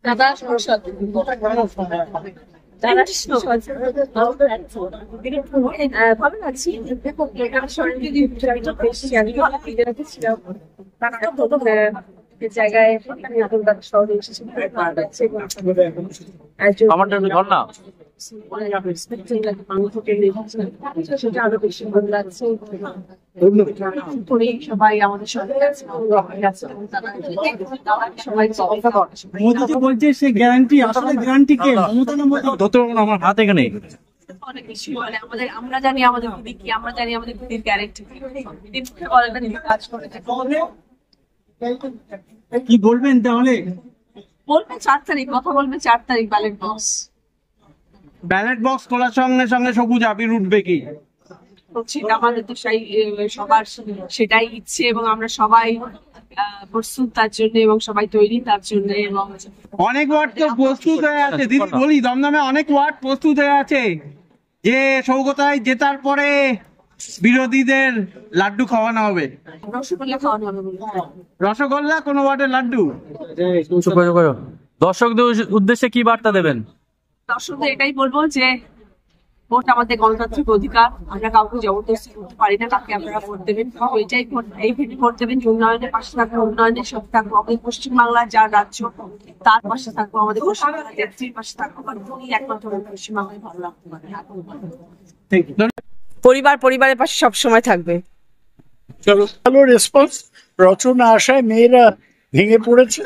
দাদা সংসদ ভালো লাগছে। জায়গায় শহরে এসেছি সবাই আমাদের বলছে সে গ্যারান্টি, আসলে গ্যারান্টি কে? আমার হাত এখানে অনেক কিছু মানে আমরা জানি আমাদের দিদি কি, আমরা জানি আমাদের দিদির গ্যারান্টি কাজ করে। কি বলবেন তাহলে? বলবে 4 তারিখ, কথা বলবে 4 তারিখ ব্যালট বক্স খোলার সঙ্গে সঙ্গে সবুজ আবির উঠবে কি? আমাদের তো সবার সেটাই ইচ্ছে এবং আমরা সবাই প্রস্তুত তার জন্য এবং সবাই তৈরি তার জন্য। এবং অনেক ওয়ার্ড তো প্রস্তুত হয়ে আছে দিদি, বলি দমদমে অনেক ওয়ার্ড প্রস্তুত হয়ে আছে যে সৌগতায় জেতার পরে বিরোধীদের লাড্ডু খাওয়ানো হবে, রসগোল্লা খাওয়ানো হবে। রসগোল্লা কোন ওয়ার্ডের লাড্ডু? দর্শকদের উদ্দেশ্যে কি বার্তা দেবেন? দর্শকদের এটাই বলবো যে ভোট আমাদের গণতান্ত্রিক অধিকার, আমরা কাউকে জবরদস্তি করতে পারি না, কাকে আপনারা ভোট দেবেন। এটাই ভোট দেবেন, উন্নয়নের পাশে থাকবো, উন্নয়নের সাথে থাকবো, আমাদের পশ্চিমবাংলার যার রাজ্য তার পাশে থাকবো, আমাদের পশ্চিমবাংলার নেত্রীর পাশে থাকবো, কারণ উনি একমাত্র পশ্চিমবাংলায় ভালো রাখতে পারে। পরিবারের পাশে সবসময় থাকবে। ভালো রেসপন্স। রচনা আশায় মেয়েরা ভেঙে পড়েছে,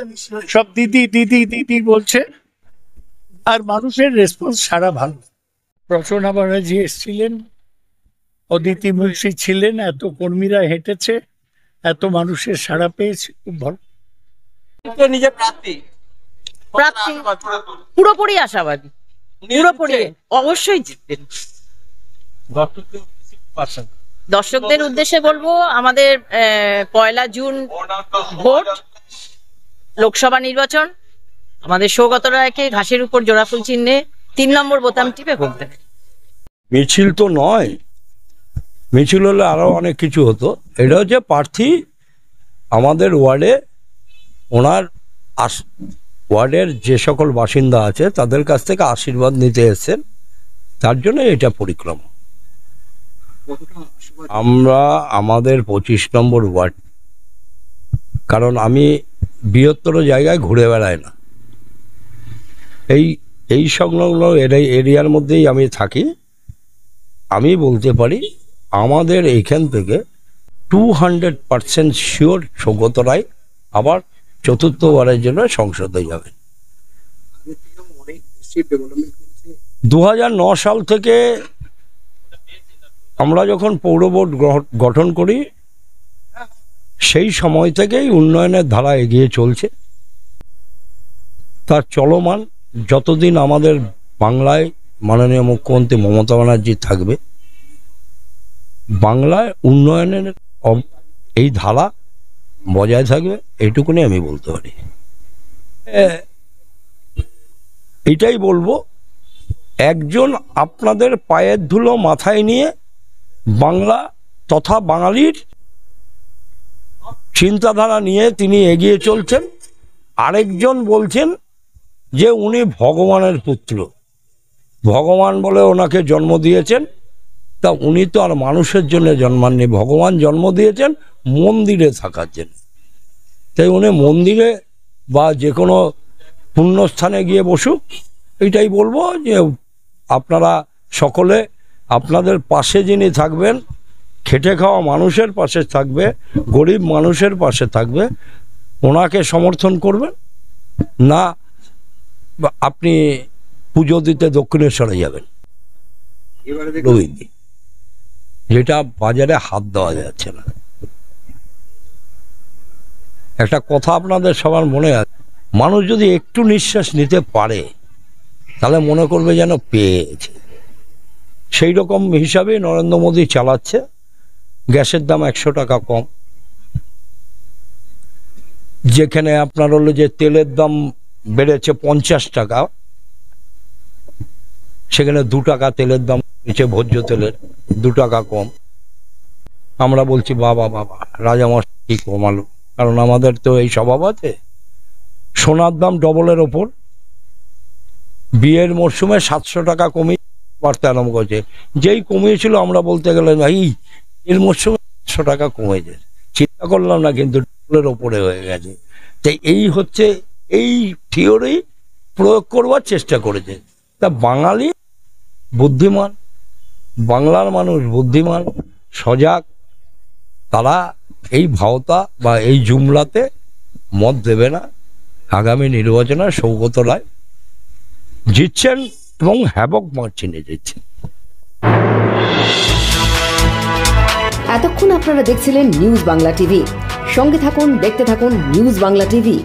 সব দিদি দিদি দিদি বলছে, আর মানুষের রেসপন্স সারা ভালো। রচনা ব্যানার্জি এসেছিলেন, অদিতি মুন্সি ছিলেন, এত কর্মীরা হেঁটেছে, এত মানুষের সাড়া পেয়েছে, খুব ভালো। নিজের প্রার্থী পুরোপুরি আশাবাদী, পুরোপুরি অবশ্যই জিতবেন। দর্শকদের উদ্দেশ্যে বলবো, আমাদের 1 জুন ভোট, লোকসভা নির্বাচন, আমাদের সৌগত রায়কে ঘাসের উপর জোড়াফুল চিহ্নে 3 নম্বর বোতাম টিপে ভোট দেবে। মিছিল তো নয়, মিছিল হলে আরো অনেক কিছু হতো। এটা হচ্ছে প্রার্থী আমাদের ওয়ার্ডে, ওনার ওয়ার্ডের যে সকল বাসিন্দা আছে তাদের কাছ থেকে আশীর্বাদ নিতে এসেছেন, তার জন্য এটা পরিক্রমা। আমরা আমাদের 25 নম্বর ওয়ার্ড, কারণ আমি বৃহত্তর জায়গায় ঘুরে বেড়াই না, এই সংলগ্ন এরিয়ার মধ্যেই আমি থাকি। আমি বলতে পারি আমাদের এইখান থেকে 200% শিওর সৌগত রায় আবার 4র্থবারের জন্য সংসদে যাবে। 2009 সাল থেকে আমরা যখন পৌর বোর্ড গঠন করি, সেই সময় থেকেই উন্নয়নের ধারা এগিয়ে চলছে, তার চলমান। যতদিন আমাদের বাংলায় মাননীয় মুখ্যমন্ত্রী মমতা ব্যানার্জি থাকবে, বাংলায় উন্নয়নের এই ধারা বজায় থাকবে, এইটুকুনি আমি বলতে পারি। এইটাই বলবো, একজন আপনাদের পায়ের ধুলো মাথায় নিয়ে বাংলা তথা বাঙালির চিন্তাধারা নিয়ে তিনি এগিয়ে চলছেন। আরেকজন বলছেন যে উনি ভগবানের পুত্র, ভগবান বলে ওনাকে জন্ম দিয়েছেন। তা উনি তো আর মানুষের জন্য জন্মাননি, ভগবান জন্ম দিয়েছেন মন্দিরে থাকার জন্য। তাই উনি মন্দিরে বা যে কোনো পুণ্যস্থানে গিয়ে বসুক। এইটাই বলবো যে আপনারা সকলে আপনাদের পাশে যিনি থাকবেন, খেটে খাওয়া মানুষের পাশে থাকবে, গরিব মানুষের পাশে থাকবে, ওনাকে সমর্থন করবেন না। আপনি পুজো দিতে দক্ষিণেশ্বরে যাবেন, যেটা বাজারে হাত দেওয়া যাচ্ছে না। একটা কথা আপনাদের সবার মনে আছে, মানুষ যদি একটু নিঃশ্বাস নিতে পারে তাহলে মনে করবে যেন পেয়েছে। সেই রকম হিসাবে নরেন্দ্র মোদী চালাচ্ছে। গ্যাসের দাম 100 টাকা কম, যেখানে আপনার হলো যে তেলের দাম বেড়েছে 50 টাকা, সেখানে 2 টাকা তেলের দাম বেড়েছে, ভোজ্য তেলের 2 টাকা কম। আমরা বলছি বাবা বাবা রাজামশাই কি কমালো, কারণ আমাদের তো এই স্বভাব আছে। সোনার দাম ডবলের ওপর, বিয়ের মরশুমে 700 টাকা কমিয়ে বাড়তে আরম্ভ করেছে। যেই কমিয়েছিল আমরা বলতে গেলে ভাই এর মরশুমে 100 টাকা কমেছে, চিন্তা করলাম না, কিন্তু ডবলের ওপরে হয়ে গেছে। তাই এই হচ্ছে এই থিওরি প্রয়োগ করবার চেষ্টা করেছে। তা বাঙালি বুদ্ধিমান, বাংলার মানুষ বুদ্ধিমান, সজাগ, তারা এই ভাওতা বা এই জুমলাতে মত দেবে না। আগামী নির্বাচনে সৌগত রায় জিতছেন এবং হ্যাবক মার্চিনে জিতছেন। এতক্ষণ আপনারা দেখছিলেন নিউজ বাংলা টিভি। সঙ্গে থাকুন, দেখতে থাকুন নিউজ বাংলা টিভি।